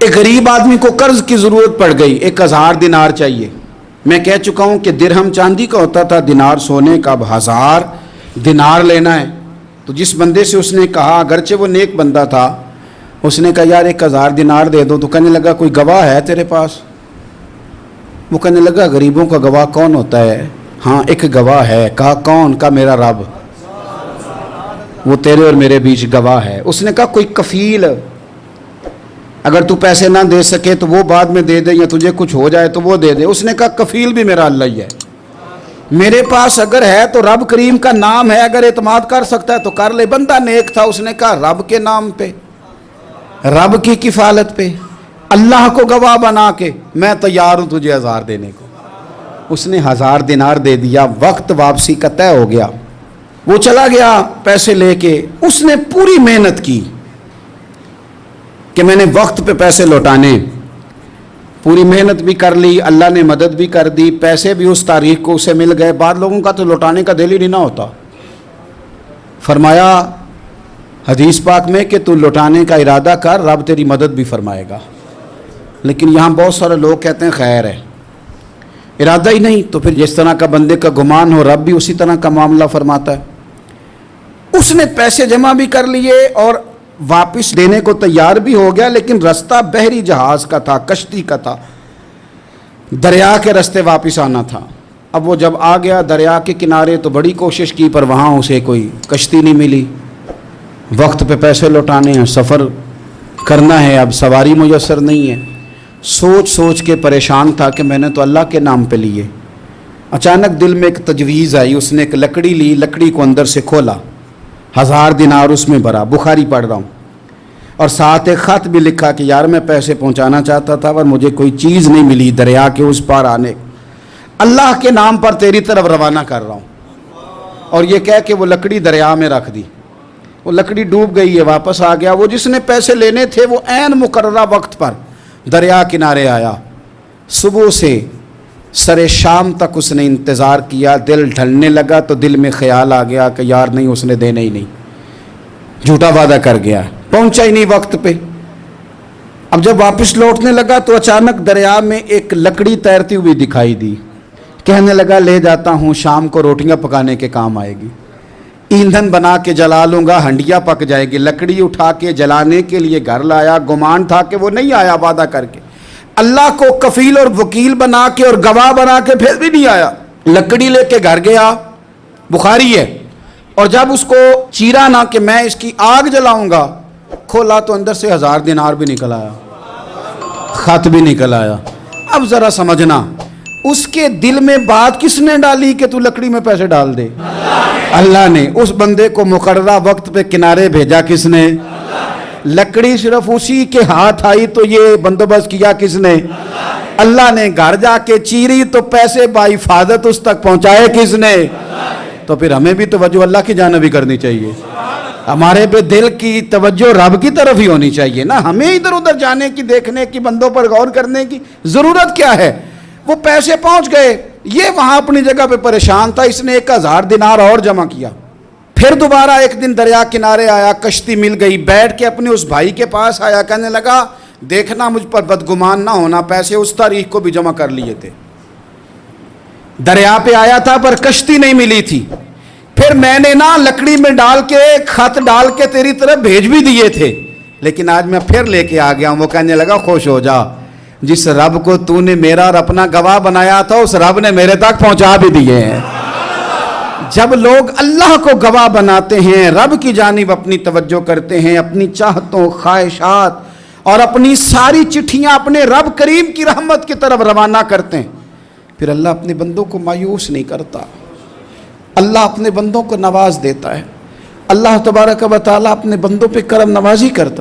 ایک غریب آدمی کو قرض کی ضرورت پڑ گئی، 1000 دینار چاہیے۔ میں کہہ چکا ہوں کہ درہم چاندی کا ہوتا تھا، دینار سونے کا، اب 1000 دینار لینا ہے۔ تو جس بندے سے اس نے کہا، اگرچہ وہ نیک بندہ تھا، اس نے کہا یار 1000 دینار دے دو، تو کہنے لگا کوئی گواہ ہے تیرے پاس؟ وہ کہنے لگا غریبوں کا گواہ کون ہوتا ہے؟ ہاں ایک گواہ ہے۔ کہا کون؟ کہا میرا رب، وہ تیرے اور میرے بیچ گواہ ہے۔ اس نے کہا کوئی کفیل، اگر تو پیسے نہ دے سکے تو وہ بعد میں دے دے، یا تجھے کچھ ہو جائے تو وہ دے دے۔ اس نے کہا کفیل بھی میرا اللہ ہی ہے، میرے پاس اگر ہے تو رب کریم کا نام ہے، اگر اعتماد کر سکتا ہے تو کر لے۔ بندہ نیک تھا، اس نے کہا رب کے نام پہ، رب کی کفالت پہ، اللہ کو گواہ بنا کے میں تیار ہوں تجھے 1000 دینے کو۔ اس نے 1000 دینار دے دیا، وقت واپسی کا طے ہو گیا۔ وہ چلا گیا پیسے لے کے۔ اس نے پوری محنت کی کہ میں نے وقت پہ پیسے لوٹانے، پوری محنت بھی کر لی، اللہ نے مدد بھی کر دی، پیسے بھی اس تاریخ کو اسے مل گئے۔ بعض لوگوں کا تو لوٹانے کا دل ہی نہیں ہوتا۔ فرمایا حدیث پاک میں کہ تو لوٹانے کا ارادہ کر، رب تیری مدد بھی فرمائے گا۔ لیکن یہاں بہت سارے لوگ کہتے ہیں خیر ہے، ارادہ ہی نہیں، تو پھر جس طرح کا بندے کا گمان ہو رب بھی اسی طرح کا معاملہ فرماتا ہے۔ اس نے پیسے جمع بھی کر لیے اور واپس دینے کو تیار بھی ہو گیا، لیکن رستہ بحری جہاز کا تھا، کشتی کا تھا، دریا کے رستے واپس آنا تھا۔ اب وہ جب آ گیا دریا کے کنارے تو بڑی کوشش کی، پر وہاں اسے کوئی کشتی نہیں ملی۔ وقت پہ پیسے لوٹانے ہیں، سفر کرنا ہے، اب سواری میسر نہیں ہے۔ سوچ سوچ کے پریشان تھا کہ میں نے تو اللہ کے نام پہ لیے۔ اچانک دل میں ایک تجویز آئی، اس نے ایک لکڑی لی، لکڑی کو اندر سے کھولا، 1000 دینار اس میں بھرا، بخاری پڑھ رہا ہوں، اور ساتھ ایک خط بھی لکھا کہ یار میں پیسے پہنچانا چاہتا تھا پر مجھے کوئی چیز نہیں ملی دریا کے اس پار آنے، اللہ کے نام پر تیری طرف روانہ کر رہا ہوں۔ اور یہ کہہ کہ وہ لکڑی دریا میں رکھ دی، وہ لکڑی ڈوب گئی ہے، واپس آ گیا۔ وہ جس نے پیسے لینے تھے وہ عین مقررہ وقت پر دریا کنارے آیا۔ صبح سے سر شام تک اس نے انتظار کیا، دل ڈھلنے لگا تو دل میں خیال آ گیا کہ یار نہیں، اس نے دینا ہی نہیں، جھوٹا وعدہ کر گیا، پہنچا ہی نہیں وقت پہ۔ اب جب واپس لوٹنے لگا تو اچانک دریا میں ایک لکڑی تیرتی ہوئی دکھائی دی۔ کہنے لگا لے جاتا ہوں، شام کو روٹیاں پکانے کے کام آئے گی، ایندھن بنا کے جلا لوں گا، ہنڈیا پک جائے گی۔ لکڑی اٹھا کے جلانے کے لیے گھر لایا، گمان تھا کہ وہ نہیں آیا وعدہ کر کے، اللہ کو کفیل اور وکیل بنا کے اور گواہ بنا کے پھر بھی نہیں آیا۔ لکڑی لے کے گھر گیا، بخاری ہے، اور جب اس کو چیرا نہ کہ میں اس کی آگ جلاؤں گا، کھولا تو اندر سے 1000 دینار بھی نکل آیا، خط بھی نکل آیا۔ اب ذرا سمجھنا، اس کے دل میں بات کس نے ڈالی کہ تو لکڑی میں پیسے ڈال دے؟ اللہ نے۔ اس بندے کو مقررہ وقت پہ کنارے بھیجا کس نے؟ لکڑی صرف اسی کے ہاتھ آئی تو یہ بندوبست کیا کس نے؟ اللہ نے۔ گھر جا کے چیری تو پیسے بحفاظت اس تک پہنچائے کس نے؟ تو پھر ہمیں بھی توجہ اللہ کی جانب ہی کرنی چاہیے، ہمارے پہ دل کی توجہ رب کی طرف ہی ہونی چاہیے نا۔ ہمیں ادھر ادھر جانے کی، دیکھنے کی، بندوں پر غور کرنے کی ضرورت کیا ہے؟ وہ پیسے پہنچ گئے، یہ وہاں اپنی جگہ پہ پریشان تھا، اس نے 1000 دینار اور جمع کیا۔ پھر دوبارہ ایک دن دریا کنارے آیا، کشتی مل گئی، بیٹھ کے اپنے اس بھائی کے پاس آیا، کہنے لگا دیکھنا مجھ پر بدگمان نہ ہونا، پیسے اس تاریخ کو بھی جمع کر لیے تھے، دریا پہ آیا تھا پر کشتی نہیں ملی تھی، پھر میں نے نا لکڑی میں ڈال کے خط ڈال کے تیری طرف بھیج بھی دیے تھے، لیکن آج میں پھر لے کے آ گیا ہوں۔ وہ کہنے لگا خوش ہو جا، جس رب کو تو نے میرا اور اپنا گواہ بنایا تھا اس رب نے میرے تک پہنچا بھی دیے ہیں۔ جب لوگ اللہ کو گواہ بناتے ہیں، رب کی جانب اپنی توجہ کرتے ہیں، اپنی چاہتوں، خواہشات اور اپنی ساری چٹھیاں اپنے رب کریم کی رحمت کی طرف روانہ کرتے ہیں، پھر اللہ اپنے بندوں کو مایوس نہیں کرتا، اللہ اپنے بندوں کو نواز دیتا ہے، اللہ تبارک و تعالیٰ اپنے بندوں پہ کرم نوازی کرتا ہے۔